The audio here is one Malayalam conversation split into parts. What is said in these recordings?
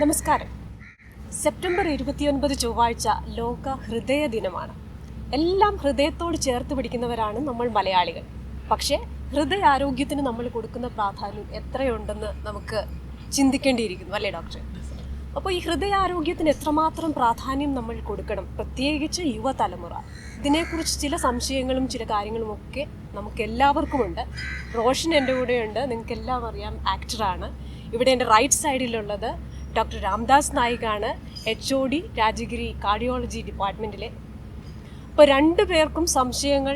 നമസ്കാരം. സെപ്റ്റംബർ 29 ചൊവ്വാഴ്ച ലോക ഹൃദയ ദിനമാണ്. എല്ലാം ഹൃദയത്തോട് ചേർത്ത് പിടിക്കുന്നവരാണ് നമ്മൾ മലയാളികൾ. പക്ഷേ ഹൃദയാരോഗ്യത്തിന് നമ്മൾ കൊടുക്കുന്ന പ്രാധാന്യം എത്രയുണ്ടെന്ന് നമുക്ക് ചിന്തിക്കേണ്ടിയിരിക്കുന്നു, അല്ലേ ഡോക്ടർ? അപ്പോൾ ഈ ഹൃദയാരോഗ്യത്തിന് എത്രമാത്രം പ്രാധാന്യം നമ്മൾ കൊടുക്കണം, പ്രത്യേകിച്ച് യുവതലമുറ? ഇതിനെക്കുറിച്ച് ചില സംശയങ്ങളും ചില കാര്യങ്ങളുമൊക്കെ നമുക്ക് എല്ലാവർക്കുമുണ്ട്. റോഷൻ എൻ്റെ കൂടെയുണ്ട്, നിങ്ങൾക്ക് എല്ലാം അറിയാം, ആക്ടറാണ്. ഇവിടെ എൻ്റെ റൈറ്റ് സൈഡിലുള്ളത് ഡോക്ടർ രാംദാസ് നായികാണ്, HOD രാജഗിരി കാർഡിയോളജി ഡിപ്പാർട്ട്മെൻറ്റിലെ. അപ്പോൾ രണ്ടുപേർക്കും സംശയങ്ങൾ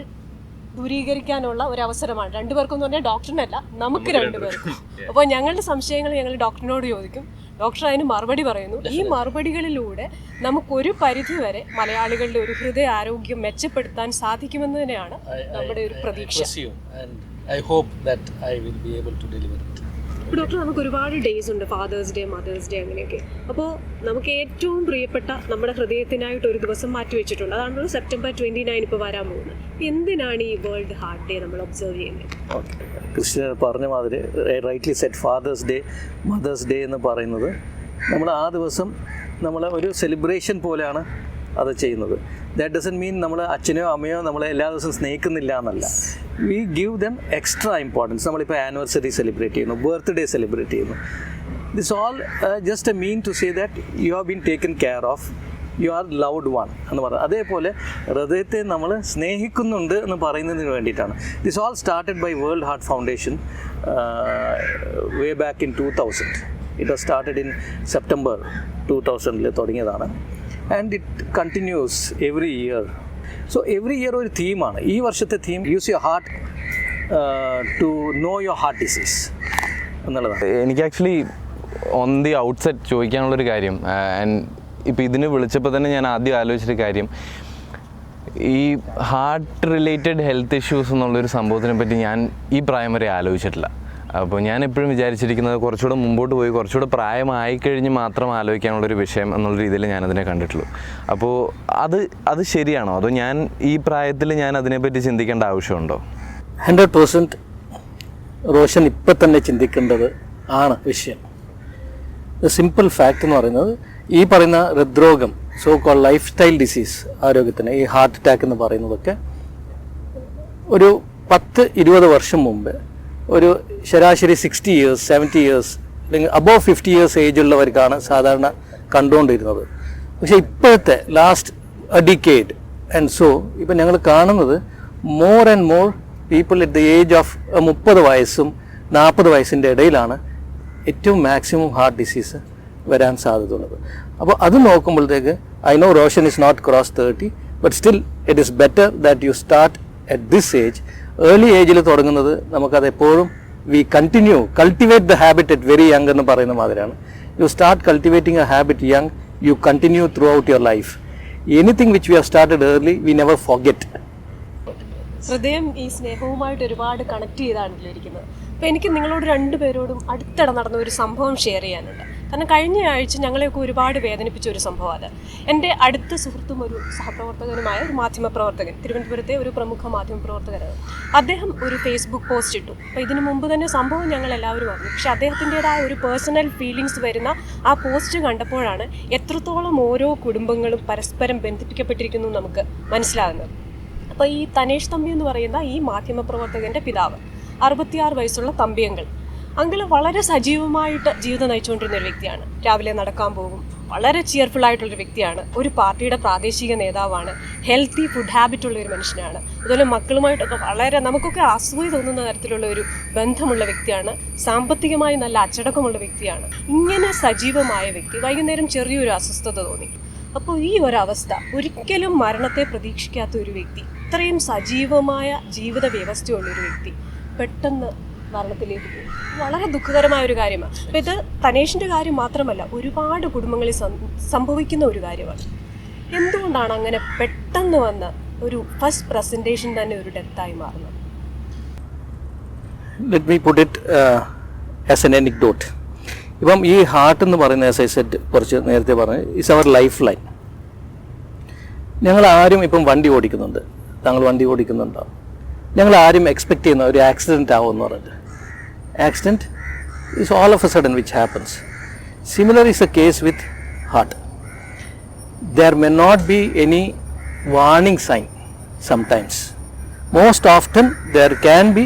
ദൂരീകരിക്കാനുള്ള ഒരു അവസരമാണ്. രണ്ടുപേർക്കും എന്ന് പറഞ്ഞാൽ ഡോക്ടറിനല്ല, നമുക്ക് രണ്ടുപേർക്കും. അപ്പോൾ ഞങ്ങളുടെ സംശയങ്ങൾ ഞങ്ങൾ ഡോക്ടറിനോട് ചോദിക്കും, ഡോക്ടർ അതിന് മറുപടി പറയുന്നു. ഈ മറുപടികളിലൂടെ നമുക്കൊരു പരിധിവരെ മലയാളികളുടെ ഒരു ഹൃദയ ആരോഗ്യം മെച്ചപ്പെടുത്താൻ സാധിക്കുമെന്ന് തന്നെയാണ് നമ്മുടെ ഒരു പ്രതീക്ഷ. ഡോക്ടർ, നമുക്ക് ഒരുപാട് ഡേയ്സ് ഉണ്ട്, ഫാദേഴ്സ് ഡേ, മദേഴ്സ് ഡേ, അങ്ങനെയൊക്കെ. അപ്പോൾ നമുക്ക് ഏറ്റവും പ്രിയപ്പെട്ട നമ്മുടെ ഹൃദയത്തിനായിട്ട് ഒരു ദിവസം മാറ്റി വെച്ചിട്ടുണ്ട്. അതാണ് സെപ്റ്റംബർ 29 ഇപ്പോൾ വരാൻ പോകുന്നത്. എന്തിനാണ് ഈ വേൾഡ് ഹാർട്ട് ഡേ നമ്മൾ ഒബ്സർവ് ചെയ്യുന്നത്? ക്രിസ്ത്യൻ പറഞ്ഞ മാതിരി rightly set Father's Day, Mother's Day എന്ന് പറയുന്നത് നമ്മൾ ആ ദിവസം നമ്മൾ ഒരു സെലിബ്രേഷൻ പോലെയാണ് അത് ചെയ്യുന്നത്. ദാറ്റ് ഡസൻ മീൻ നമ്മൾ അച്ഛനെയോ അമ്മയോ നമ്മളെ എല്ലാ ദിവസവും സ്നേഹിക്കുന്നില്ല എന്നല്ല. We give them extra importance. നമ്മളിപ്പോൾ ആനിവേഴ്സറി സെലിബ്രേറ്റ് ചെയ്യുന്നു, ബർത്ത്ഡേ സെലിബ്രേറ്റ് ചെയ്യുന്നു. This all just a mean to say that you have been taken care of, you are loved one എന്ന് പറയുന്നത്. അതേപോലെ ഹൃദയത്തെ നമ്മൾ സ്നേഹിക്കുന്നുണ്ട് എന്ന് പറയുന്നതിന് വേണ്ടിയിട്ടാണ്. This all started by World Heart Foundation way back in 2000. It was started in September 2000 തുടങ്ങിയതാണ്. And it continues every year. So every year ഒരു തീമാണ്. ഈ വർഷത്തെ theme use your heart to know your heart disease എന്നുള്ളതാണ്. എനിക്ക് ആക്ച്വലി ഓൺ ദി ഔട്ട്സെറ്റ് ചോദിക്കാനുള്ളൊരു കാര്യം, ആൻഡ് ഇപ്പോൾ ഇതിന് വിളിച്ചപ്പോൾ തന്നെ ഞാൻ ആദ്യം ആലോചിച്ചൊരു കാര്യം, ഈ ഹാർട്ട് റിലേറ്റഡ് ഹെൽത്ത് ഇഷ്യൂസ് എന്നുള്ളൊരു സംഭവത്തിനെ പറ്റി ഞാൻ ഈ പ്രായം വരെ ആലോചിച്ചിട്ടില്ല. അപ്പോൾ ഞാൻ എപ്പോഴും വിചാരിച്ചിരിക്കുന്നത് കുറച്ചുകൂടെ മുമ്പോട്ട് പോയി കുറച്ചുകൂടെ പ്രായമായിക്കഴിഞ്ഞ് മാത്രം ആലോചിക്കാനുള്ളൊരു വിഷയം എന്നുള്ള രീതിയിൽ ഞാനതിനെ കണ്ടിട്ടുള്ളൂ. അപ്പോൾ അത് ശരിയാണോ, അതോ ഞാൻ ഈ പ്രായത്തിൽ ഞാൻ അതിനെപ്പറ്റി ചിന്തിക്കേണ്ട ആവശ്യമുണ്ടോ? 100% റോഷൻ ഇപ്പം തന്നെ ചിന്തിക്കേണ്ടത് ആണ് വിഷയം. സിമ്പിൾ ഫാക്റ്റ് എന്ന് പറയുന്നത്, ഈ പറയുന്ന ഹൃദ്രോഗം, so call life style disease, ആരോഗ്യത്തിന് ഈ ഹാർട്ട് അറ്റാക്ക് എന്ന് പറയുന്നതൊക്കെ ഒരു 10-20 വർഷം മുമ്പ് ഒരു ശരാശരി 60 years 70 years അല്ലെങ്കിൽ അബോവ് 50 years ഏജ് ഉള്ളവർക്കാണ് സാധാരണ കണ്ടുകൊണ്ടിരുന്നത്. പക്ഷേ ഇപ്പോഴത്തെ ലാസ്റ്റ് ഡിക്കേഡ് ആൻഡ് സോ ഇപ്പം ഞങ്ങൾ കാണുന്നത് more and more people at the age of 30 വയസ്സും 40 വയസ്സിൻ്റെ ഇടയിലാണ് ഏറ്റവും മാക്സിമം ഹാർട്ട് ഡിസീസ് വരാൻ സാധ്യതയുള്ളത്. അപ്പോൾ അത് നോക്കുമ്പോഴത്തേക്ക് I know Roshan is not cross 30, but still it is better that you start at this age. Early ഏജിൽ തുടങ്ങുന്നത് നമുക്കത് എപ്പോഴും we cultivate the habit at very young എന്ന് പറയുന്ന മാതിരിയാണ്. You start cultivating a habit young, you continue throughout your life. Anything which we have started early we never forget. ഹൃദയം ഈ സ്നേഹവുമായിട്ട് ഒരുപാട് കണക്ട് ചെയ്താണല്ലോ ഇരിക്കുന്നത്. അപ്പോൾ എനിക്ക് നിങ്ങളോട് രണ്ടുപേരോടും അടുത്തിടെ നടന്ന ഒരു സംഭവം ഷെയർ ചെയ്യാനുണ്ട്. കാരണം കഴിഞ്ഞ ആഴ്ച ഞങ്ങളെയൊക്കെ ഒരുപാട് വേദനിപ്പിച്ച ഒരു സംഭവം അത്. എൻ്റെ അടുത്ത സുഹൃത്തും ഒരു സഹപ്രവർത്തകനുമായ ഒരു മാധ്യമപ്രവർത്തകൻ, തിരുവനന്തപുരത്തെ ഒരു പ്രമുഖ മാധ്യമപ്രവർത്തകനാണ്. അദ്ദേഹം ഒരു ഫേസ്ബുക്ക് പോസ്റ്റ് ഇട്ടു. അപ്പോൾ ഇതിനു മുമ്പ് തന്നെ സംഭവം ഞങ്ങൾ എല്ലാവരും അറിഞ്ഞു. പക്ഷേ അദ്ദേഹത്തിൻ്റെതായ ഒരു പേഴ്സണൽ ഫീലിങ്സ് വരുന്ന ആ പോസ്റ്റ് കണ്ടപ്പോഴാണ് എത്രത്തോളം ഓരോ കുടുംബങ്ങളും പരസ്പരം ബന്ധിപ്പിക്കപ്പെട്ടിരിക്കുന്നു നമുക്ക് മനസ്സിലാകുന്നത്. അപ്പോൾ ഈ തനേഷ് തമ്പി എന്ന് പറയുന്ന ഈ മാധ്യമപ്രവർത്തകൻ്റെ പിതാവ്, 66 വയസ്സുള്ള തമ്പിയങ്കൾ, അങ്കിൾ വളരെ സജീവമായിട്ട് ജീവിതം നയിച്ചുകൊണ്ടിരുന്ന ഒരു വ്യക്തിയാണ്. രാവിലെ നടക്കാൻ പോകും, വളരെ ചിയർഫുള്ളായിട്ടുള്ളൊരു വ്യക്തിയാണ്, ഒരു പാർട്ടിയുടെ പ്രാദേശിക നേതാവാണ്, ഹെൽത്തി ഫുഡ് ഹാബിറ്റുള്ള ഒരു മനുഷ്യനാണ്. അതുപോലെ മക്കളുമായിട്ടൊക്കെ വളരെ നമുക്കൊക്കെ അസൂയ തോന്നുന്ന തരത്തിലുള്ള ഒരു ബന്ധമുള്ള വ്യക്തിയാണ്. സാമ്പത്തികമായി നല്ല അച്ചടക്കമുള്ള വ്യക്തിയാണ്. ഇങ്ങനെ സജീവമായ വ്യക്തി വൈകുന്നേരം ചെറിയൊരു അസ്വസ്ഥത തോന്നി. അപ്പോൾ ഈ ഒരവസ്ഥ, ഒരിക്കലും മരണത്തെ പ്രതീക്ഷിക്കാത്ത ഒരു വ്യക്തി, ഇത്രയും സജീവമായ ജീവിത വ്യവസ്ഥയുള്ളൊരു വ്യക്തി പെട്ടെന്ന് മരണത്തിലേക്ക് പോകും. വളരെ ദുഃഖകരമായ ഒരു കാര്യമാണ്. അപ്പോൾ ഇത് തനേഷിൻ്റെ കാര്യം മാത്രമല്ല, ഒരുപാട് കുടുംബങ്ങളിൽ സംഭവിക്കുന്ന ഒരു കാര്യമാണ്. എന്തുകൊണ്ടാണ് അങ്ങനെ പെട്ടെന്ന് വന്ന് ഒരു ഫസ്റ്റ് പ്രസൻറ്റേഷൻ തന്നെ ഒരു ഡെത്തായി മാറുന്നത്? Let me put it as an anecdote. ഇപ്പം ഈ ഹാർട്ട് എന്ന് പറയുന്ന, ആസ് ഐ സെഡ് കുറച്ച് നേരത്തെ പറഞ്ഞത്, ഇസ് അവർ ലൈഫ് ലൈൻ. ഞങ്ങൾ ആരും ഇപ്പം വണ്ടി ഓടിക്കുന്നുണ്ട്, താങ്കൾ വണ്ടി ഓടിക്കുന്നുണ്ടാവും, ഞങ്ങൾ ആരും എക്സ്പെക്ട് ചെയ്യുന്ന ഒരു ആക്സിഡൻറ്റ് ആവുമെന്ന് പറഞ്ഞിട്ട്. Accident is all of A sudden which happens. Similar is the case with heart. There may not be any warning sign sometimes. Most often there can be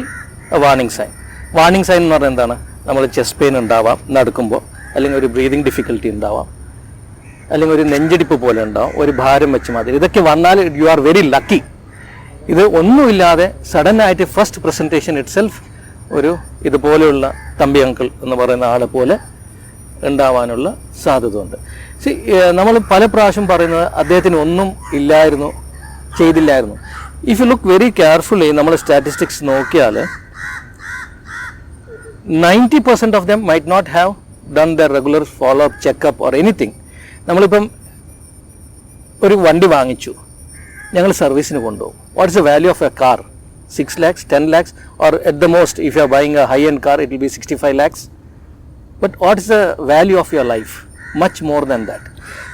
a warning sign. Warning sign എന്ന് പറയുന്നത് എന്താണ്? നമ്മൾ ചെസ്റ്റ് പെയിൻ ഉണ്ടാവാം നടക്കുമ്പോൾ, അല്ലെങ്കിൽ ഒരു ബ്രീതിങ് ഡിഫിക്കൽട്ടി ഉണ്ടാവാം, അല്ലെങ്കിൽ ഒരു നെഞ്ചടിപ്പ് പോലെ ഉണ്ടാവും, ഒരു ഭാരം വെച്ച് മാതിരി. ഇതൊക്കെ വന്നാൽ യു ആർ വെരി ലക്കി. ഇത് ഒന്നുമില്ലാതെ സഡൻ ആയിട്ട് ഫസ്റ്റ് പ്രസൻറ്റേഷൻ ഇറ്റ് സെൽഫ് ഒരു ഇതുപോലെയുള്ള തമ്പി അങ്കിൾ എന്ന് പറയുന്ന ആളെ പോലെ ഉണ്ടാവാനുള്ള സാധ്യത ഉണ്ട്. നമ്മൾ പല പ്രാവശ്യം പറയുന്നത് അദ്ദേഹത്തിന് ഒന്നും ഇല്ലായിരുന്നു, ചെയ്തില്ലായിരുന്നു. If you look very carefully നമ്മൾ സ്റ്റാറ്റിസ്റ്റിക്സ് നോക്കിയാൽ 90% of them might not have done the regular follow up checkup or anything. നമ്മളിപ്പം ഒരു വണ്ടി വാങ്ങിച്ചു, ഞങ്ങൾ സർവീസിന് കൊണ്ടുപോകും. What is the value of a car? 6 lakhs, 10 lakhs, or at the most if you are buying a high end car it will be 65 lakhs. But what is the value of your life? Much more than that.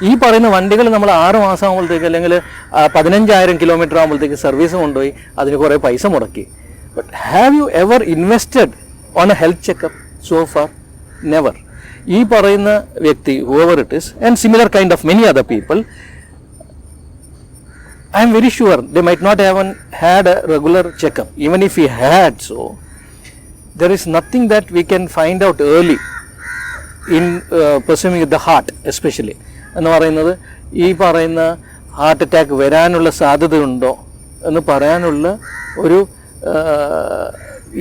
ഈ പറയുന്ന വണ്ടികൾ നമ്മൾ 6 മാസം ആകുമ്പോഴത്തേക്ക് അല്ലെങ്കിൽ 15,000 കിലോമീറ്റർ ആകുമ്പോഴത്തേക്ക് സർവീസ് കൊണ്ടുപോയി അതിന് കുറേ പൈസ മുടക്കി. But have you ever invested on A health checkup so far? Never. ഈ പറയുന്ന വ്യക്തി whoever it is and similar kind of many other people, I am very sure they might not have had a regular checkup. Even if he had so, there is nothing that we can find out early in pursuing the heart especially. എന്ന് പറയുന്നത് ഈ പറയുന്ന ഹാർട്ട് അറ്റാക്ക് വരാനുള്ള സാധ്യതയുണ്ടോ എന്ന് പറയാനുള്ള ഒരു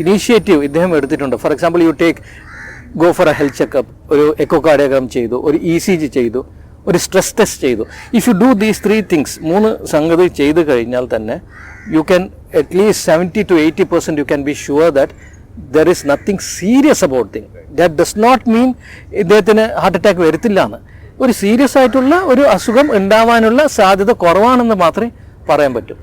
ഇനീഷ്യേറ്റീവ് ഇദ്ദേഹം എടുത്തിട്ടുണ്ട്. For example you take go for a health checkup, ഒരു എക്കോകാർഡിയോഗ്രാം ചെയ്തു, ഒരു ECG ചെയ്തു, ഒരു സ്ട്രെസ് ടെസ്റ്റ് ചെയ്തു. If you do these 3 things, 3 സംഗതി ചെയ്ത് കഴിഞ്ഞാൽ തന്നെ you can at least 70 to 80% you can be sure that there is nothing serious about thing. That does not mean ഇദ്ദേഹത്തിന് ഹാർട്ട് അറ്റാക്ക് വരത്തില്ല എന്ന്. ഒരു സീരിയസ് ആയിട്ടുള്ള ഒരു അസുഖം ഉണ്ടാവാനുള്ള സാധ്യത കുറവാണെന്ന് മാത്രമേ പറയാൻ പറ്റൂ.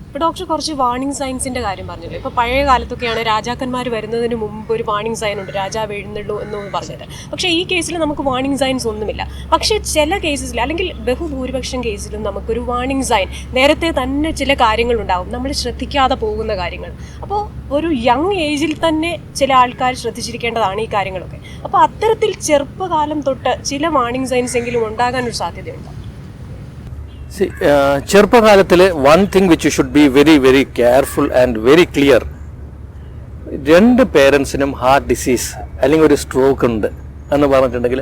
ഇപ്പോൾ ഡോക്ടർ കുറച്ച് വാർണിംഗ് സൈൻസിൻ്റെ കാര്യം പറഞ്ഞല്ലോ. ഇപ്പോൾ പഴയ കാലത്തൊക്കെയാണ് രാജാക്കന്മാർ വരുന്നതിന് മുമ്പ് ഒരു വാർണിംഗ് സൈൻ ഉണ്ട്, രാജാവ് എഴുന്നള്ളൂ എന്ന് പറഞ്ഞത്. പക്ഷേ ഈ കേസിൽ നമുക്ക് വാർണിംഗ് സൈൻസ് ഒന്നുമില്ല. പക്ഷേ ചില കേസസിൽ അല്ലെങ്കിൽ ബഹുഭൂരിപക്ഷം കേസിലും നമുക്കൊരു വാർണിംഗ് സൈൻ നേരത്തെ തന്നെ ചില കാര്യങ്ങളുണ്ടാവും, നമ്മൾ ശ്രദ്ധിക്കാതെ പോകുന്ന കാര്യങ്ങൾ. അപ്പോൾ ഒരു യങ് ഏജിൽ തന്നെ ചില ആൾക്കാർ ശ്രദ്ധിച്ചിരിക്കേണ്ടതാണ് ഈ കാര്യങ്ങളൊക്കെ. അപ്പോൾ അത്തരത്തിൽ ചെറുപ്പകാലം തൊട്ട് ചില വാർണിംഗ് സൈൻസ് എങ്കിലും ഉണ്ടാകാനൊരു സാധ്യതയുണ്ട്. ചെറുപ്പകാലത്തിൽ one thing which you should be very very careful and very clear, 2 പേരൻസിനും ഹാർട്ട് ഡിസീസ് അല്ലെങ്കിൽ ഒരു സ്ട്രോക്ക് ഉണ്ട് എന്ന് പറഞ്ഞിട്ടുണ്ടെങ്കിൽ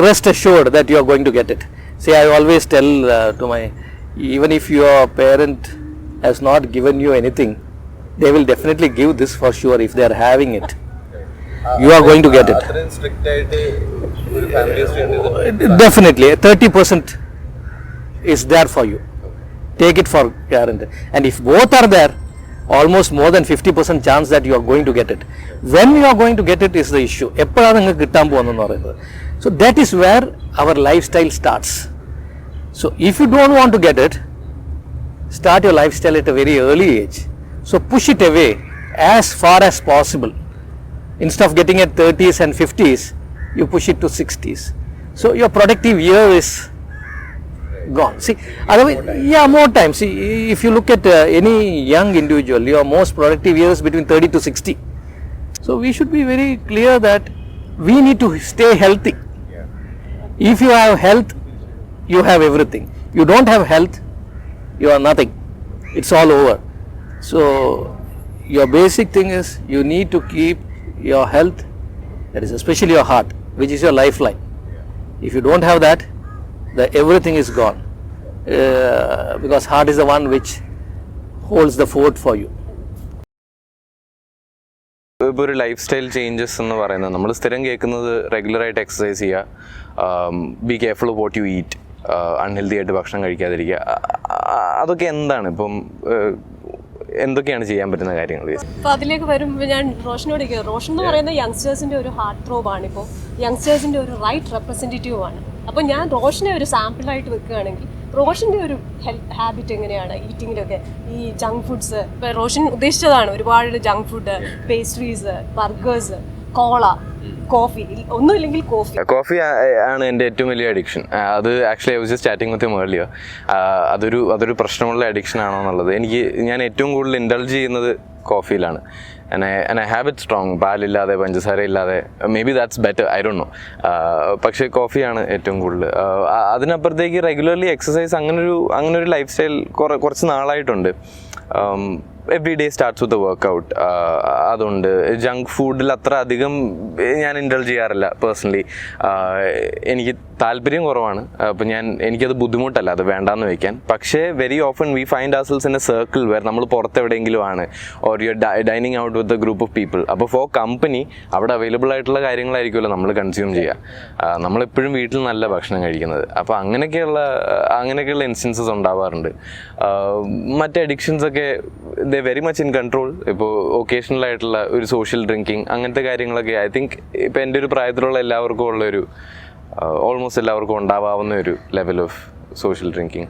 rest assured that you are going to get it. See I always tell to my, even if your parent has not given you anything, they will definitely give this for sure if they are having it. You are going to get it. Definitely 30% is there for you. Take it for guarantee. And if both are there, almost more than 50% chance that you are going to get it. When you are going to get it is the issue. എപ്പോഴാണ് നിങ്ങൾക്ക് കിട്ടാൻ പോകുന്നതെന്ന് പറയുന്നത്. So that is where our lifestyle starts. So if you don't want to get it, start your lifestyle at a very early age. So push it away as far as possible. Instead of getting at 30s and 50s, you push it to 60s. So your productive year is gone. See, otherwise, more time. See, if you look at any young individual, your most productive years between 30 to 60. So we should be very clear that we need to stay healthy. If you have health, you have everything. You don't have health, you are nothing. It's all over. So your basic thing is you need to keep your health, that is especially your heart, which is your lifeline. If you don't have that, everything is gone, because heart is the one which holds the fort for you. ഇപ്പോൾ ഒരു ലൈഫ് സ്റ്റൈൽ ചേഞ്ചസ് എന്ന് പറയുന്നത് നമ്മൾ സ്ഥിരം കേൾക്കുന്നത് റെഗുലറായിട്ട് എക്സസൈസ് ചെയ്യുക, be careful of what you eat, unhealthy ആയിട്ട് ഭക്ഷണം കഴിക്കാതിരിക്കുക, അതൊക്കെ എന്താണ് ഇപ്പം എന്തൊക്കെയാണ് ചെയ്യാൻ പറ്റുന്ന കാര്യങ്ങൾ? അപ്പോൾ അതിലേക്ക് വരുമ്പോൾ ഞാൻ റോഷനോട് റോഷൻ എന്ന് പറയുന്ന യങ്സ്റ്റേഴ്സിൻ്റെ ഒരു ഹാർട്ട് ത്രോബാണ്, ഇപ്പോൾ യങ്സ്റ്റേഴ്സിൻ്റെ ഒരു റൈറ്റ് റെപ്രസെൻറ്റേറ്റീവ് ആണ്. അപ്പോൾ ഞാൻ റോഷനെ ഒരു സാമ്പിളായിട്ട് വെക്കുകയാണെങ്കിൽ റോഷൻ്റെ ഒരു ഹെൽത്ത് ഹാബിറ്റ് എങ്ങനെയാണ് ഈറ്റിങ്ങിലൊക്കെ? ഈ ജങ്ക് ഫുഡ്സ്, ഇപ്പോൾ റോഷൻ ഉദ്ദേശിച്ചതാണ് ഒരുപാട് ജങ്ക് ഫുഡ്, പേസ്ട്രീസ്, ബർഗേഴ്സ്, കോള, കോഫി, ഒന്നുമില്ലെങ്കിൽ കോഫി ആണ് എൻ്റെ ഏറ്റവും വലിയ അഡിക്ഷൻ. അത് actually I was just chatting with him earlier. അതൊരു പ്രശ്നമുള്ള അഡിക്ഷൻ ആണോ എന്നുള്ളത്. ഞാൻ ഏറ്റവും കൂടുതൽ ഇൻഡൾജ് ചെയ്യുന്നത് കോഫിയിലാണ്. and I have it strong. പാലില്ലാതെ പഞ്ചസാര ഇല്ലാതെ maybe that's better, I don't know. പക്ഷേ കോഫിയാണ് ഏറ്റവും കൂടുതൽ. അതിനപ്പുറത്തേക്ക് റെഗുലർലി എക്സസൈസ് അങ്ങനൊരു ലൈഫ് സ്റ്റൈൽ കുറച്ച് നാളായിട്ടുണ്ട്. Every day starts with workout. അതുകൊണ്ട് ജങ്ക് ഫുഡിൽ അത്ര അധികം ഞാൻ ഇൻഡൾജ് ചെയ്യാറില്ല പേഴ്സണലി. എനിക്ക് താല്പര്യം കുറവാണ്. അപ്പം എനിക്കത് ബുദ്ധിമുട്ടല്ല അത് വേണ്ടാന്ന് വയ്ക്കാൻ. പക്ഷേ very often we find ourselves in a circle where നമ്മൾ പുറത്തെവിടെയെങ്കിലും ആണ്, or you dining out with a group of people. അപ്പോൾ ഫോർ കമ്പനി അവിടെ അവൈലബിൾ ആയിട്ടുള്ള കാര്യങ്ങളായിരിക്കുമല്ലോ നമ്മൾ കൺസ്യൂം ചെയ്യുക. നമ്മളെപ്പോഴും വീട്ടിൽ നല്ല ഭക്ഷണം കഴിക്കുന്നത്. അപ്പോൾ അങ്ങനെയൊക്കെയുള്ള ഇൻസ്റ്റൻസസ് ഉണ്ടാവാറുണ്ട്. മറ്റ് അഡിക്ഷൻസൊക്കെ they very much in control. ഇപ്പോൾ ഒക്കേഷണൽ ആയിട്ടുള്ള ഒരു സോഷ്യൽ ഡ്രിങ്കിങ് അങ്ങനത്തെ കാര്യങ്ങളൊക്കെ ഐ തിങ്ക് ഇപ്പോൾ എൻ്റെ ഒരു പ്രായത്തിലുള്ള എല്ലാവർക്കും ഉള്ളൊരു ഓൾമോസ്റ്റ് എല്ലാവർക്കും ഉണ്ടാവാവുന്ന ഒരു level of social drinking.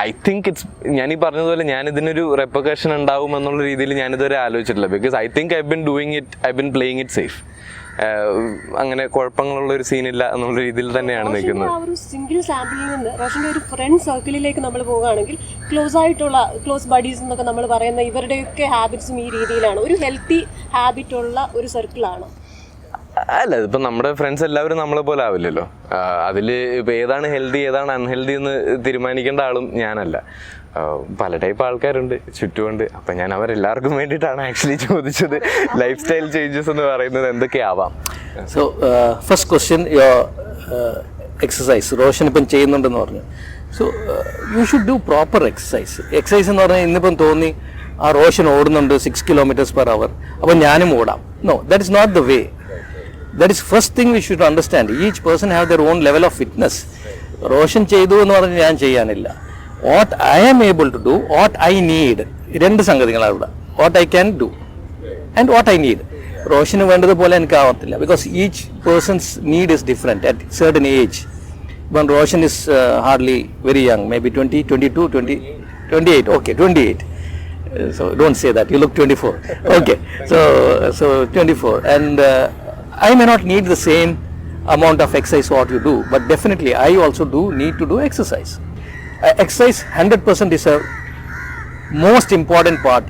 I think ഞാനീ പറഞ്ഞതുപോലെ ഞാനിതിനൊരു റെപ്പർക്കഷൻ ഉണ്ടാവും എന്നുള്ള രീതിയിൽ ഞാനിതുവരെ ആലോചിച്ചിട്ടില്ല. Because I think I been playing it safe. അങ്ങനെ കുഴപ്പങ്ങളുള്ള ഒരു സീനില്ല എന്നുള്ള രീതിയിൽ തന്നെയാണ് നിൽക്കുന്നത്. ആ ഒരു സിംഗിൾ സാമ്പിളിൽ നിന്ന് റോഷന്റെ ഒരു ഫ്രണ്ട് സർക്കിളിലേക്ക് നമ്മൾ പോവുകയാണെങ്കിൽ ക്ലോസ് ബഡീസ് എന്നൊക്കെ നമ്മൾ പറയുന്ന ഇവരുടെയൊക്കെ ഹാബിറ്റ്സും ഈ രീതിയിലാണ്. ഒരു ഹെൽത്തി ഹാബിറ്റ് ഉള്ള ഒരു സർക്കിളാണ്. അല്ല, ഇപ്പം നമ്മുടെ ഫ്രണ്ട്സ് എല്ലാവരും നമ്മളെ പോലെ ആവില്ലല്ലോ. അതിൽ ഇപ്പം ഏതാണ് ഹെൽത്തി ഏതാണ് അൺഹെൽത്തി എന്ന് തീരുമാനിക്കേണ്ട ആളും ഞാനല്ല. പല ടൈപ്പ് ആൾക്കാരുണ്ട് ചുറ്റുമുണ്ട്. അപ്പം ഞാൻ അവരെല്ലാവർക്കും വേണ്ടിയിട്ടാണ് ആക്ച്വലി ചോദിച്ചത് ലൈഫ് സ്റ്റൈൽ ചേഞ്ചസ് എന്ന് പറയുന്നത് എന്തൊക്കെയാവാം. So first question, your exercise Roshan ഇപ്പം ചെയ്യുന്നുണ്ടെന്ന് പറഞ്ഞു. So you should do proper exercise എന്ന് പറഞ്ഞാൽ ഇന്നിപ്പം തോന്നി ആ റോഷൻ ഓടുന്നുണ്ട് 6 km/h, അപ്പം ഞാനും ഓടാം. No, that is not the way. That is first thing we should understand. Each person have their own level of fitness. Roshan ചെയ്തു എന്ന് പറഞ്ഞ് ഞാൻ ചെയ്യാനില്ല. What I am able to do, what I need. രണ്ട് സംഗതികളാണ് ഇവിടെ. What I can do and what I need. റോഷന് വേണ്ടതുപോലെ എനിക്ക് ആവത്തില്ല. Because each person's need is different at certain age. When Roshan is hardly very young, maybe 20, 22, 20, 28. Okay, 28. So don't say that. You look 24. Okay, so 24. And I may not need the same amount of exercise what you do, but definitely I also need to do exercise. Exercise 100% is a most important part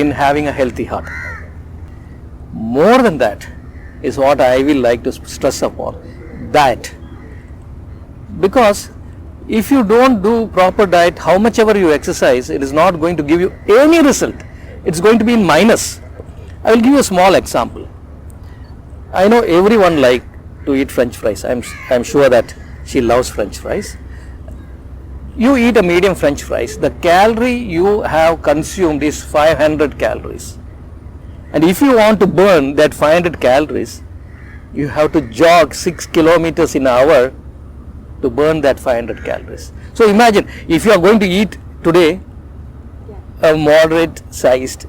in having a healthy heart. More than that is what I will like to stress upon, diet. Because if you don't do proper diet, how much ever you exercise, it is not going to give you any result. It's going to be in minus. I will give you a small example. I know everyone like to eat French fries. I'm sure that she loves French fries. You eat a medium French fries, the calorie you have consumed is 500 calories. And if you want to burn that 500 calories, you have to jog 6 kilometers in an hour to burn that 500 calories. So imagine, if you are going to eat today a moderate sized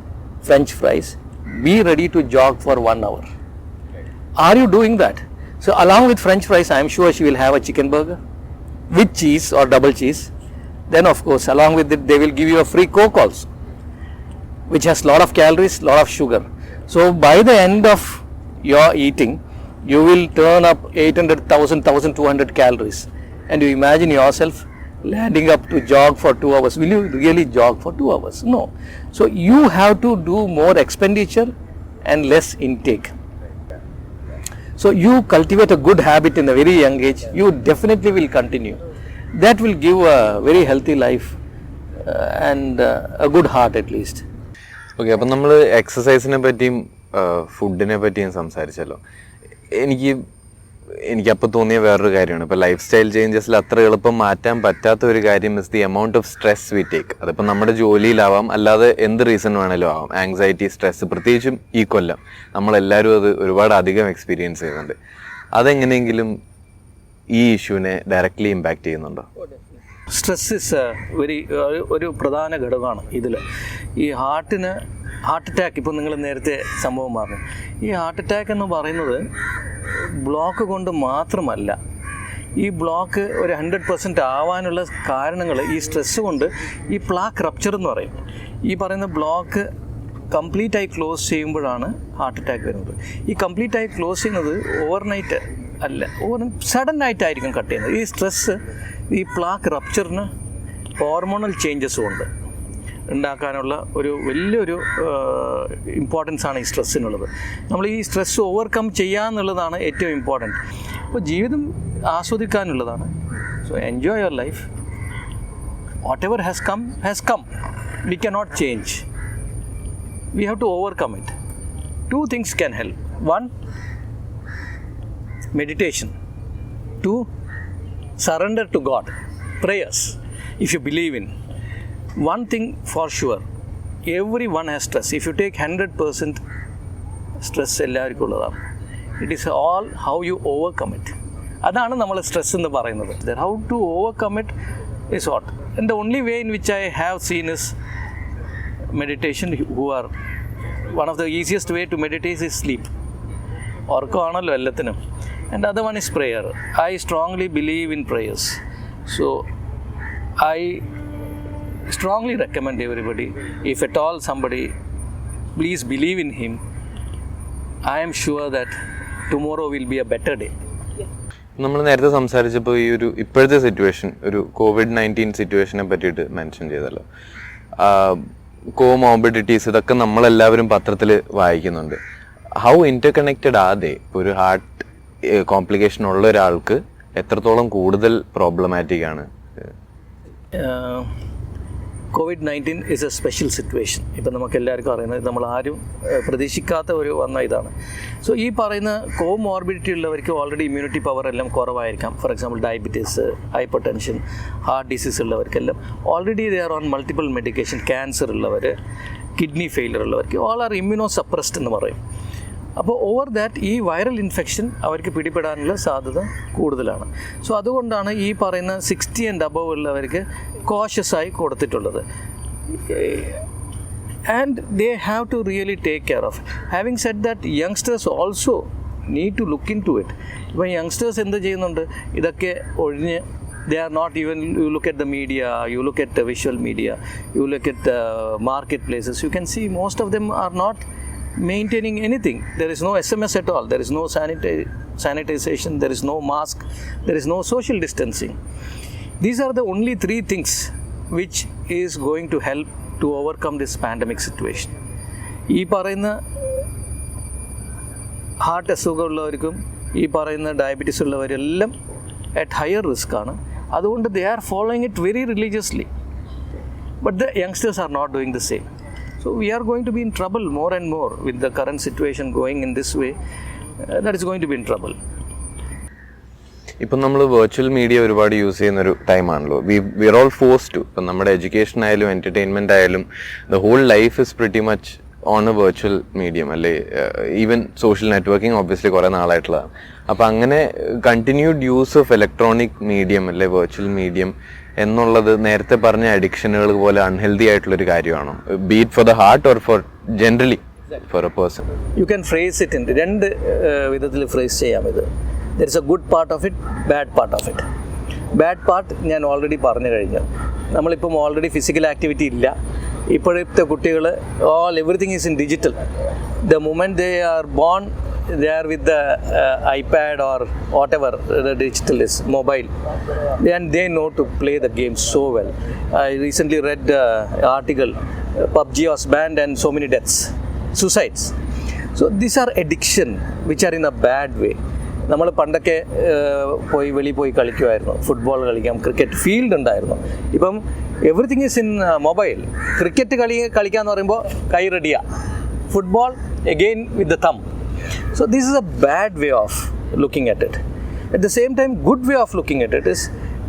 French fries, be ready to jog for 1 hour. Are you doing that? So along with French fries, I am sure she will have a chicken burger with cheese or double cheese. Then of course, along with it, they will give you a free Coke also, which has lot of calories, lot of sugar. So by the end of your eating, you will turn up 800,000, 1,200 calories. And you imagine yourself landing up to jog for 2 hours. Will you really jog for 2 hours? No. So you have to do more expenditure and less intake. So you cultivate a good habit in a very young age, you definitely will continue. That will give a very healthy life and a good heart at least. Okay, അപ്പം നമ്മൾ എക്സസൈസിനെ പറ്റിയും ഫുഡിനെ പറ്റിയും സംസാരിച്ചല്ലോ. എനിക്കപ്പോൾ തോന്നിയ വേറൊരു കാര്യമാണ്, ഇപ്പോൾ ലൈഫ് സ്റ്റൈൽ ചേഞ്ചസിൽ അത്ര എളുപ്പം മാറ്റാൻ പറ്റാത്ത ഒരു കാര്യം is the amount of stress we take. അതിപ്പോൾ നമ്മുടെ ജോലിയിലാവാം, അല്ലാതെ എന്ത് റീസൺ വേണേലും ആവാം. ആങ്സൈറ്റി, സ്ട്രെസ്, പ്രത്യേകിച്ചും ഈ കൊല്ലം നമ്മളെല്ലാവരും അത് ഒരുപാട് അധികം എക്സ്പീരിയൻസ് ചെയ്യുന്നുണ്ട്. അതെങ്ങനെയെങ്കിലും ഈ ഇഷ്യൂവിനെ ഡയറക്റ്റ്ലി ഇമ്പാക്റ്റ് ചെയ്യുന്നുണ്ടോ? സ്ട്രെസ് ഇസ് ഒരു പ്രധാന ഘടകമാണ് ഇതിൽ. ഈ ഹാർട്ട് അറ്റാക്ക്, ഇപ്പോൾ നിങ്ങൾ നേരത്തെ സംഭവം പറഞ്ഞു, ഈ ഹാർട്ട് അറ്റാക്ക് എന്ന് പറയുന്നത് ബ്ലോക്ക് കൊണ്ട് മാത്രമല്ല. ഈ ബ്ലോക്ക് ഒരു 100% ആവാനുള്ള കാരണങ്ങൾ ഈ സ്ട്രെസ്സ് കൊണ്ട് ഈ പ്ലാക്ക് റപ്ചർ എന്ന് പറയും. ഈ പറയുന്ന ബ്ലോക്ക് കംപ്ലീറ്റായി ക്ലോസ് ചെയ്യുമ്പോഴാണ് ഹാർട്ട് അറ്റാക്ക് വരുന്നത്. ഈ കംപ്ലീറ്റായി ക്ലോസ് ചെയ്യുന്നത് ഓവർനൈറ്റ് അല്ല, സഡൻ ആയിട്ടായിരിക്കും കട്ട് ചെയ്യുന്നത്. ഈ സ്ട്രെസ്സ് ഈ പ്ലാക്ക് റപ്ചറിന് ഹോർമോണൽ ചേഞ്ചസും ഉണ്ട്. ഉണ്ടാക്കാനുള്ള ഒരു വലിയൊരു ഇമ്പോർട്ടൻസ് ആണ് ഈ സ്ട്രെസ്സിനുള്ളത്. നമ്മൾ ഈ സ്ട്രെസ് ഓവർകം ചെയ്യുക എന്നുള്ളതാണ് ഏറ്റവും ഇമ്പോർട്ടൻറ്റ്. അപ്പോൾ ജീവിതം ആസ്വദിക്കാനുള്ളതാണ്. So enjoy your life. Whatever has come. We cannot change. We have to overcome it. Two things can help. One, meditation. Two, surrender to God. Prayers. If you believe in. One thing for sure, everyone has stress. If you take 100% stress, എല്ലാവർക്കും ഉള്ളതാണ്. It is all how you overcome it. അതാണ് നമ്മൾ സ്ട്രെസ് എന്ന് പറയുന്നത്. How to overcome it is what? And the only way in which I have seen is meditation. Who are one of the easiest way to meditate is sleep. ഉറക്കമാണല്ലോ എല്ലാത്തിനും. And the other one is prayer. I strongly believe in prayers. So I strongly recommend everybody, if at all somebody, please believe in him. I am sure that tomorrow will be a better day. നമ്മൾ നേരത്തെ സംസാരിച്ചപ്പോൾ ഈ ഒരു ഇപ്പോഴത്തെ സിറ്റുവേഷൻ, ഒരു COVID-19 സിറ്റുവേഷനെ പറ്റിയിട്ട് മെൻഷൻ ചെയ്തല്ലോ. കോമോർബിഡിറ്റീസ് ഇതൊക്കെ നമ്മളെല്ലാവരും പത്രത്തിൽ വായിക്കുന്നുണ്ട്. How interconnected are they? ഒരു ഹാർട്ട് കോംപ്ലിക്കേഷൻ ഉള്ള ഒരാൾക്ക് എത്രത്തോളം കൂടുതൽ പ്രോബ്ലമാറ്റിക് ആണ്? COVID-19 is a special situation. ഇപ്പം നമുക്ക് എല്ലാവർക്കും അറിയുന്നത്, നമ്മൾ ആരും പ്രതീക്ഷിക്കാത്ത ഒരു വന്ന ഇതാണ്. സോ ഈ പറയുന്ന കോമോർബിഡിറ്റി ഉള്ളവർക്ക് ഓൾറെഡി ഇമ്മ്യൂണിറ്റി പവർ എല്ലാം കുറവായിരിക്കാം. For example diabetes, hypertension, heart disease ഉള്ളവർക്കെല്ലാം already they are on multiple medication. Cancer ഉള്ളവർ, കിഡ്നി ഫെയിലിയർ ഉള്ളവർക്ക് ഓൾ ആർ ഇമ്മ്യൂണോ സപ്രസ്ഡ് എന്ന് പറയും. അപ്പോൾ ഓവർ ദാറ്റ് ഈ വൈറൽ ഇൻഫെക്ഷൻ അവർക്ക് പിടിപെടാനുള്ള സാധ്യത കൂടുതലാണ്. സോ അതുകൊണ്ടാണ് ഈ പറയുന്ന 60 and above ഉള്ളവർക്ക് കോഷ്യസ് ആയി കൊടുത്തിട്ടുള്ളത്. And they have to really take care of. Having said that, youngsters also need to look into it. ഇപ്പം യങ്സ്റ്റേഴ്സ് എന്ത് ചെയ്യുന്നുണ്ട്? ഇതൊക്കെ ഒഴിഞ്ഞ് they are not even, you look at the media, you look at the visual media, you look at the marketplaces, you can see most of them are not maintaining anything. There is no SMS at all. There is no sanitization. There is no mask. There is no social distancing. These are the only 3 things which is going to help to overcome this pandemic situation. ഈ പറയുന്ന ഹാർട്ട് അസുഖമുള്ളവർക്കും ഈ പറയുന്ന ഡയബറ്റീസ് ഉള്ളവരെല്ലാം അറ്റ് ഹയർ റിസ്ക് ആണ്. അതുകൊണ്ട് they are following it very religiously. But the youngsters are not doing the same. So we are going to be in trouble more and more with the current situation going in this way. That is going to be in trouble. ഇപ്പം നമ്മൾ വെർച്വൽ മീഡിയ ഒരുപാട് യൂസ് ചെയ്യുന്നൊരു ടൈമാണല്ലോ. We are all force to. ഇപ്പം നമ്മുടെ എഡ്യൂക്കേഷൻ ആയാലും എൻ്റർടൈൻമെൻ്റ് ആയാലും the whole life is pretty much on a virtual medium അല്ലേ? ഈവൻ സോഷ്യൽ നെറ്റ്വർക്കിംഗ് ഒബ്വിയസ്ലി കുറേ നാളായിട്ടുള്ളതാണ്. അപ്പം അങ്ങനെ continued use of electronic medium അല്ലെ വെർച്വൽ മീഡിയം എന്നുള്ളത് നേരത്തെ പറഞ്ഞ അഡിക്ഷനുകൾ പോലെ അൺഹെൽത്തി ആയിട്ടുള്ളൊരു കാര്യമാണോ? Be it for the heart or for generally for a person? You can phrase it in 2 വിധത്തിൽ ഫ്രേസ് ചെയ്യാം ഇത്. There is A good part of it, bad part of it. Bad part ഞാൻ ഓൾറെഡി പറഞ്ഞു കഴിഞ്ഞു. നമ്മളിപ്പം ഓൾറെഡി ഫിസിക്കൽ ആക്ടിവിറ്റി ഇല്ല. ഇപ്പോഴത്തെ കുട്ടികൾ everything is in digital. The moment they are bone, they are with the iPad or whatever the digital is, mobile, and they know to play the game so well. I recently read article, PUBG was banned and so many deaths, suicides. So these are addiction which are in a bad way. നമ്മൾ പണ്ടൊക്കെ വെളിയിൽ പോയി കളിക്കുമായിരുന്നു. ഫുട്ബോൾ കളിക്കാം, ക്രിക്കറ്റ് ഫീൽഡ് ഉണ്ടായിരുന്നു. ഇപ്പം everything is in mobile. Cricket കളിക്കാന്ന് പറയുമ്പോൾ കൈ റെഡിയാ, football again with the thumb. So this is a bad way of looking at it. At the same time, good way of looking at it is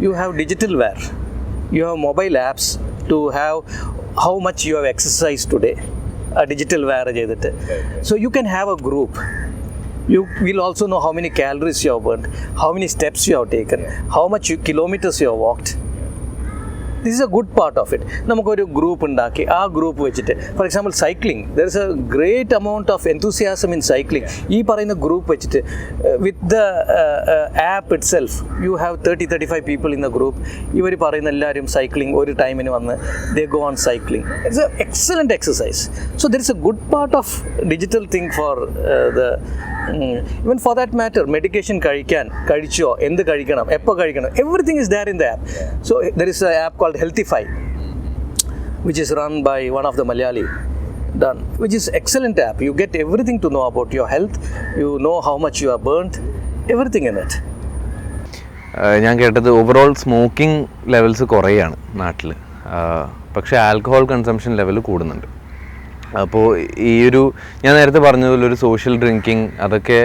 you have digital wear. You have mobile apps to have how much you have exercised today. A digital wear ചെയ്തിട്ട്. So you can have a group. You will also know how many calories you have burned, how many steps you have taken, how much kilometers you have walked. This is a good part of it. നമുക്കൊരു ഗ്രൂപ്പ് ഉണ്ടാക്കി ആ ഗ്രൂപ്പ് വെച്ചിട്ട്, for example cycling, there is A great amount of എന്തൂസിയാസം in cycling. ഈ പറയുന്ന ഗ്രൂപ്പ് വെച്ചിട്ട് with the app it self you have 30-35 people in the group. ഇവർ പറയുന്ന എല്ലാവരും സൈക്ലിംഗ് ഒരു ടൈമിന് വന്ന് they go on cycling. It's A excellent exercise. So there is A good part of digital thing for the even for that matter medication കഴിച്ചോ, എന്ത് കഴിക്കണം, എപ്പോൾ കഴിക്കണം, everything is there in the app. So there is a app called Healthify, which is run by one of the Malayali done, which is excellent app. You get everything to know about your health. You know how much you are burnt, everything in it. ഞാൻ കേട്ടത് ഓവറോൾ സ്മോക്കിംഗ് ലെവൽസ് കുറയാണ് നാട്ടിൽ, പക്ഷേ ആൽക്കഹോൾ കൺസംഷൻ ലെവൽ കൂടുന്നുണ്ട്. അപ്പോൾ ഈ ഒരു ഞാൻ നേരത്തെ പറഞ്ഞതുപോലെ ഒരു സോഷ്യൽ ഡ്രിങ്കിങ് അതൊക്കെ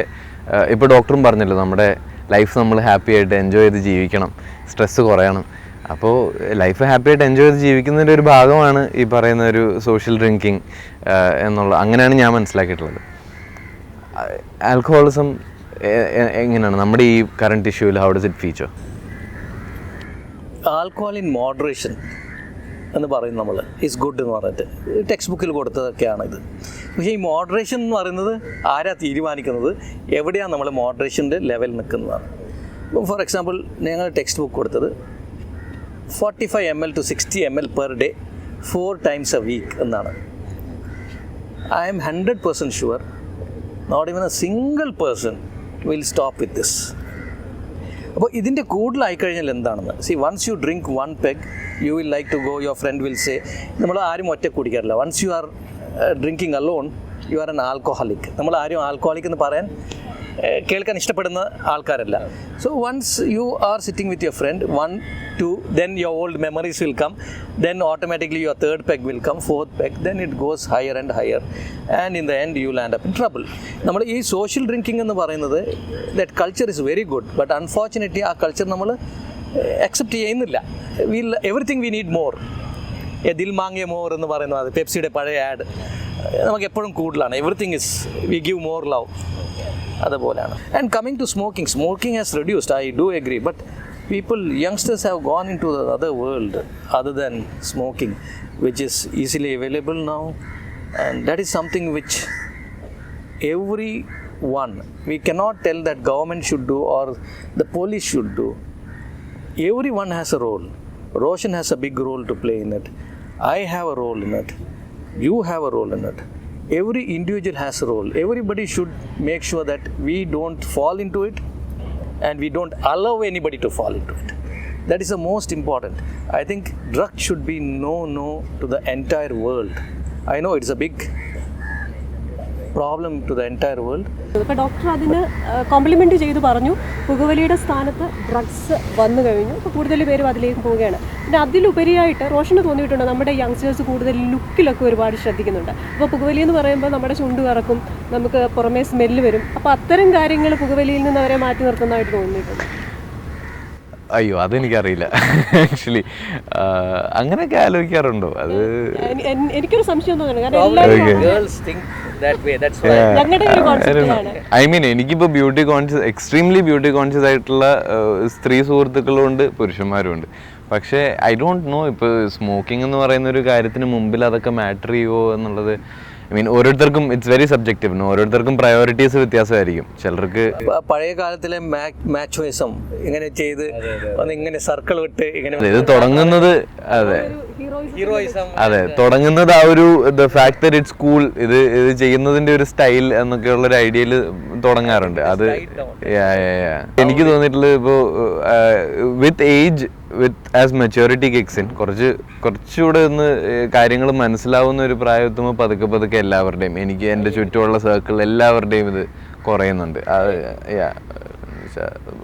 ഇപ്പോൾ ഡോക്ടറും പറഞ്ഞല്ലോ, നമ്മുടെ ലൈഫ് നമ്മൾ ഹാപ്പി ആയിട്ട് എൻജോയ് ചെയ്ത് ജീവിക്കണം, സ്ട്രെസ്സ് കുറയണം. അപ്പോൾ ലൈഫ് ഹാപ്പി ആയിട്ട് എൻജോയ് ചെയ്ത് ജീവിക്കുന്നതിൻ്റെ ഒരു ഭാഗമാണ് ഈ പറയുന്ന ഒരു സോഷ്യൽ ഡ്രിങ്കിങ് എന്നുള്ള, അങ്ങനെയാണ് ഞാൻ മനസ്സിലാക്കിയിട്ടുള്ളത്. ആൽക്കഹോളിസം എങ്ങനെയാണ് നമ്മുടെ ഈ കറണ്ട് ഇഷ്യൂവിൽ, how does it feature? Alcohol in moderation എന്ന് പറയും നമ്മൾ, ഈസ് ഗുഡ് എന്ന് പറഞ്ഞിട്ട് ടെക്സ്റ്റ് ബുക്കിൽ കൊടുത്തതൊക്കെയാണ് ഇത്. പക്ഷേ ഈ മോഡറേഷൻ എന്ന് പറയുന്നത് ആരാ തീരുമാനിക്കുന്നത്, എവിടെയാണ് നമ്മൾ മോഡറേഷൻ്റെ ലെവൽ നിൽക്കുന്നതാണ്. ഇപ്പം ഫോർ എക്സാമ്പിൾ ഞങ്ങൾ ടെക്സ്റ്റ് ബുക്ക് കൊടുത്തത് 45 ml to 60 ml per day 4 times a week എന്നാണ്. I am 100% sure not even a single person will stop with this. അപ്പോൾ ഇതിൻ്റെ കൂടുതലായി കഴിഞ്ഞാൽ എന്താണെന്ന്, see once you drink 1 peg you will like to go, your friend will say, നമ്മൾ ആരും ഒറ്റ കുടിക്കാറില്ല. Once you are drinking alone you are an alcoholic. നമ്മൾ ആരും ആൽക്കഹോളിക് എന്ന് പറയാൻ കേൾക്കാൻ ഇഷ്ടപ്പെടുന്ന ആൾക്കാരല്ല. So once you are sitting with your friend 1, 2, then your old memories will come, then automatically your third peg will come, fourth peg, then it goes higher and higher, and in the end you will end up in trouble. നമ്മൾ ഈ സോഷ്യൽ ഡ്രിങ്കിങ് എന്ന് പറയുന്നത് that culture is very good, but unfortunately ആ കൾച്ചർ നമ്മൾ അക്സെപ്റ്റ് ചെയ്യുന്നില്ല. Everything we need more. ദിൽ മാങ്ങിയ മോർ എന്ന് പറയുന്നത് പെപ്സിയുടെ പഴയ ആഡ് നമുക്ക് എപ്പോഴും കൂടുതലാണ്. Everything is we give more love, അതുപോലെയാണ്. And coming to smoking has reduced, I do agree, but youngsters have gone into the other world other than smoking, which is easily available now, and that is something which everyone, we cannot tell that government should do or the police should do. Everyone has a role. Roshan has a big role to play in it. I have a role in it. You have a role in it. Every individual has a role. Everybody should make sure that we don't fall into it, and we don't allow anybody to fall into it. That is the most important. I think drugs should be no to the entire world. I know it's a big problem to the entire world. ഇപ്പോൾ ഡോക്ടർ അതിന് കോംപ്ലിമെൻ്റ് ചെയ്ത് പറഞ്ഞു, പുകവലിയുടെ സ്ഥാനത്ത് ഡ്രഗ്സ് വന്നു കഴിഞ്ഞു, ഇപ്പോൾ കൂടുതൽ പേരും അതിലേക്ക് പോവുകയാണ്. പിന്നെ അതിലുപരിയായിട്ട് റോഷന് തോന്നിയിട്ടുണ്ട് നമ്മുടെ യങ്സ്റ്റേഴ്സ് കൂടുതൽ ലുക്കിലൊക്കെ ഒരുപാട് ശ്രദ്ധിക്കുന്നുണ്ട്. അപ്പോൾ പുകവലി എന്ന് പറയുമ്പോൾ നമ്മുടെ ചുണ്ട് കറക്കും, നമുക്ക് പുറമേ സ്മെല്ല് വരും. അപ്പോൾ അത്തരം കാര്യങ്ങൾ പുകവലിയിൽ നിന്ന് അവരെ മാറ്റി നിർത്തുന്നതായിട്ട് തോന്നിയിട്ടുണ്ട്. അയ്യോ, അതെനിക്കറിയില്ല ആക്ച്വലി. അങ്ങനെയൊക്കെ ആലോചിക്കാറുണ്ടോ? അത് എനിക്കൊരു സംശയം തോന്നുന്നു. ഐ മീൻ എനിക്കിപ്പോൾ beauty conscious, extremely beauty conscious ആയിട്ടുള്ള സ്ത്രീ സുഹൃത്തുക്കളും ഉണ്ട്, പുരുഷന്മാരും ഉണ്ട്. പക്ഷേ ഐ ഡോണ്ട് നോ ഇപ്പോൾ സ്മോക്കിംഗ് എന്ന് പറയുന്ന ഒരു കാര്യത്തിന് മുമ്പിൽ അതൊക്കെ മാറ്റർ ചെയ്യുമോ എന്നുള്ളത്. ഐ മീൻ ഓരോരുത്തർക്കും ഇറ്റ്സ് വെരി സബ്ജക്റ്റീവ്. ഓരോരുത്തർക്കും പ്രയോറിറ്റീസ് വ്യത്യാസമായിരിക്കും. ചിലർക്ക് പഴയ കാലത്തിലെ മാച്ചോയിസം ഇങ്ങനെ ചെയ്ത് ഇങ്ങനെ സർക്കിൾ വിട്ട് ഇങ്ങനെ ഇത് തുടങ്ങുന്നത്, അതെ തുടങ്ങുന്നത് ആ ഒരു the fact that it's cool, ഇത് ചെയ്യുന്നതിന്റെ ഒരു സ്റ്റൈൽ എന്നൊക്കെയുള്ള ഒരു ഐഡിയയിൽ തുടങ്ങാറുണ്ട്. അത് എനിക്ക് തോന്നിയിട്ടുള്ളത് ഇപ്പോൾ വിത്ത് age, as maturity kicks in, കുറച്ചുകൂടെ ഒന്ന് കാര്യങ്ങൾ മനസ്സിലാവുന്ന ഒരു പ്രായത്തുമ്പോൾ പതുക്കെ എല്ലാവരുടെയും, എനിക്ക് എൻ്റെ ചുറ്റുമുള്ള സർക്കിൾ എല്ലാവരുടെയും ഇത് കുറയുന്നുണ്ട്. അത്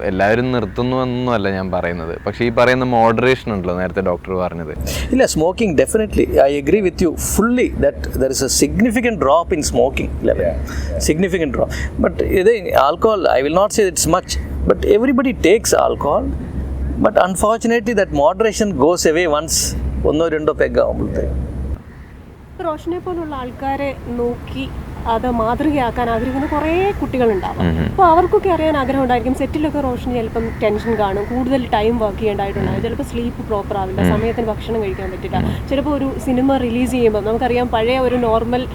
എല്ലാവരും നിർത്തുന്നു എന്നൊന്നുമല്ല ഞാൻ പറയുന്നത്, പക്ഷേ ഈ പറയുന്ന മോഡറേഷൻ ഉണ്ടല്ലോ നേരത്തെ ഡോക്ടർ പറഞ്ഞത്. ഇല്ല, smoking definitely I agree with you fully that there is a significant drop in smoking level, significant drop. But ഇത് alcohol, I will not say it's much, but everybody takes alcohol, but unfortunately that moderation goes away once 1-2 peg ആകുമ്പോഴത്തേക്ക്. റോഷനെ പോലുള്ള ആൾക്കാരെ നോക്കി അത് മാതൃകയാക്കാൻ ആഗ്രഹിക്കുന്ന കുറേ കുട്ടികളുണ്ടാവും. അപ്പോൾ അവർക്കൊക്കെ അറിയാൻ ആഗ്രഹം ഉണ്ടായിരിക്കും. സെറ്റിലൊക്കെ റോഷന് ചിലപ്പം ടെൻഷൻ കാണും, കൂടുതൽ ടൈം വർക്ക് ചെയ്യേണ്ടതായിട്ടുണ്ടാകും, ചിലപ്പോൾ സ്ലീപ്പ് പ്രോപ്പർ ആവില്ല, സമയത്തിന് ഭക്ഷണം കഴിക്കാൻ പറ്റില്ല. ചിലപ്പോൾ ഒരു സിനിമ റിലീസ് ചെയ്യുമ്പോൾ നമുക്കറിയാം പഴയ ഒരു നോർമൽ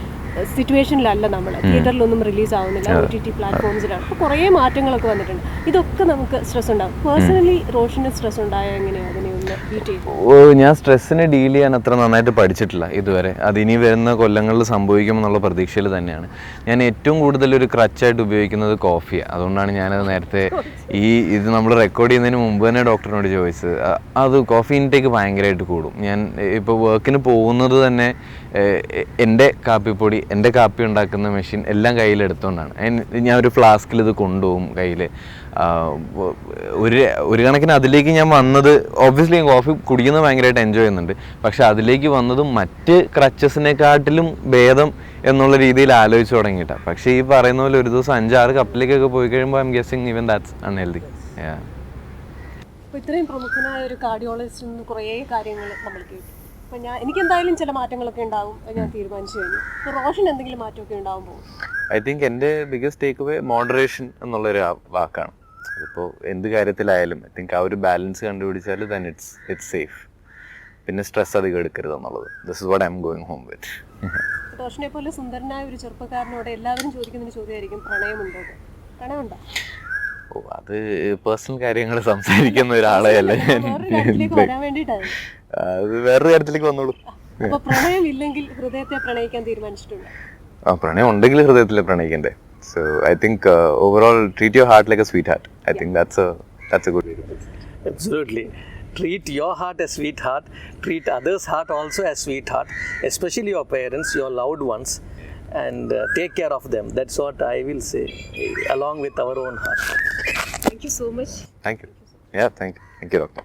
സിറ്റുവേഷനിലല്ല, നമ്മൾ തിയേറ്ററിലൊന്നും റിലീസ് ആവുന്നില്ല, OTT പ്ലാറ്റ്ഫോംസിലാണ്. അപ്പോൾ കുറേ മാറ്റങ്ങളൊക്കെ വന്നിട്ടുണ്ട്. ഇതൊക്കെ നമുക്ക് സ്ട്രെസ് ഉണ്ടാകും. പേഴ്സണലി റോഷന് സ്ട്രെസ് ഉണ്ടായാൽ എങ്ങനെയാണ് അതിനെ സ്ട്രെസ്സിനെ ബീറ്റ് ചെയ്തു? ഞാൻ സ്ട്രെസ്സിനെ ഡീൽ ചെയ്യാൻ അത്ര നന്നായിട്ട് പഠിച്ചിട്ടില്ല ഇതുവരെ. അത് ഇനി വരുന്ന കൊല്ലങ്ങളിൽ സംഭവിക്കുമെന്നുള്ള പ്രതീക്ഷയിൽ തന്നെയാണ്. ഞാൻ ഏറ്റവും കൂടുതൽ ഒരു ക്രച്ചായിട്ട് ഉപയോഗിക്കുന്നത് കോഫിയാണ്. അതുകൊണ്ടാണ് ഞാനത് നേരത്തെ ഇത് നമ്മൾ റെക്കോർഡ് ചെയ്യുന്നതിന് മുമ്പ് തന്നെ ഡോക്ടറിനോട് ചോദിച്ചത്. അത് കോഫി ഇൻടേക്ക് ഭയങ്കരമായിട്ട് കൂടും. ഞാൻ ഇപ്പോൾ വർക്കിന് പോകുന്നത് തന്നെ എൻ്റെ കാപ്പിപ്പൊടി, എൻ്റെ കാപ്പി ഉണ്ടാക്കുന്ന മെഷീൻ എല്ലാം കയ്യിലെടുത്തുകൊണ്ടാണ്. ഞാൻ ഒരു ഫ്ലാസ്കിൽ ഇത് കൊണ്ടുപോകും കയ്യിൽ. ഒരു കണക്കിന് അതിലേക്ക് ഞാൻ വന്നത്, ഓബ്വിയസ്ലി ഞാൻ കോഫി കുടിക്കുന്നത് ഭയങ്കരമായിട്ട് എൻജോയ് ചെയ്യുന്നുണ്ട്, പക്ഷെ അതിലേക്ക് വന്നതും മറ്റ് ക്രച്ചസിനെക്കാട്ടിലും ഭേദം എന്നുള്ള രീതിയിൽ ആലോചിച്ച് തുടങ്ങിയിട്ടാണ്. പക്ഷേ ഈ പറയുന്ന പോലെ ഒരു ദിവസം 5-6 കപ്പിലേക്കൊക്കെ പോയി കഴിയുമ്പോൾ I M guessing even that's unhealthy. അപ്പോൾ ഇത്രയും പ്രമുഖനായ ഒരു കാർഡിയോളജിസ്റ്റിൽ നിന്ന് കുറേ കാര്യങ്ങൾ നമ്മൾ കേട്ടു. അപ്പോൾ എനിക്ക് എന്തായാലും ചില മാറ്റങ്ങളൊക്കെ ഉണ്ടാവും ഞാൻ തീരുമാനിച്ചു കഴിഞ്ഞു. അപ്പോൾ റോഷൻ എന്തെങ്കിലും മാറ്റമൊക്കെ ഉണ്ടാവും പോകും? ഐ തിങ്ക് എൻ്റെ ബിഗ്ഗസ്റ്റ് ടേക്ക് അവേ മോഡറേഷൻ എന്നുള്ളൊരു വാക്കാണ്. അതിപ്പോൾ എന്ത് കാര്യത്തിലായാലും ഐ തിങ്ക് ആ ഒരു ബാലൻസ് കണ്ടുപിടിച്ചാൽ ദെൻ ഇറ്റ്സ് സേഫ്. പിന്നെ സ്ട്രെസ് അധികം എടുക്കരുത് എന്നുള്ളത്. This is what I am going home with. റോഷനെ പോലെ സുന്ദരനായ ഒരു ചെറുപ്പക്കാരനോട് എല്ലാവരും ചോദിക്കുന്നൊരു ചോദ്യമായിരിക്കും, പ്രണയമുണ്ടോ? പ്രണയമുണ്ടോ? അത് പേഴ്സണൽ കാര്യങ്ങൾ സംസാരിക്കുന്ന ഒരാളെ അല്ലേ വരാൻ വേണ്ടിയിട്ടാണ്. അത് വേറൊരു കാര്യത്തിലേക്ക് വന്നോളൂ. അപ്പോൾ പ്രണയം ഇല്ലെങ്കിൽ ഹൃദയത്തെ പ്രണയിക്കാൻ തീരുമാനിച്ചിട്ടുണ്ട്? പ്രണയം ഉണ്ടെങ്കിൽ ഹൃദയത്തിൽ പ്രണയിക്കണ്ടേ. So I think overall treat your heart like a sweetheart. ഐ തിങ്ക് that's a good way to put it. Absolutely. Treat your heart as sweetheart. Treat others' heart also as sweetheart, especially your parents, your loved ones, and take care of them. That's what I will say, along with our own heart. Thank you so much. Thank you. Yeah, thank you, doctor.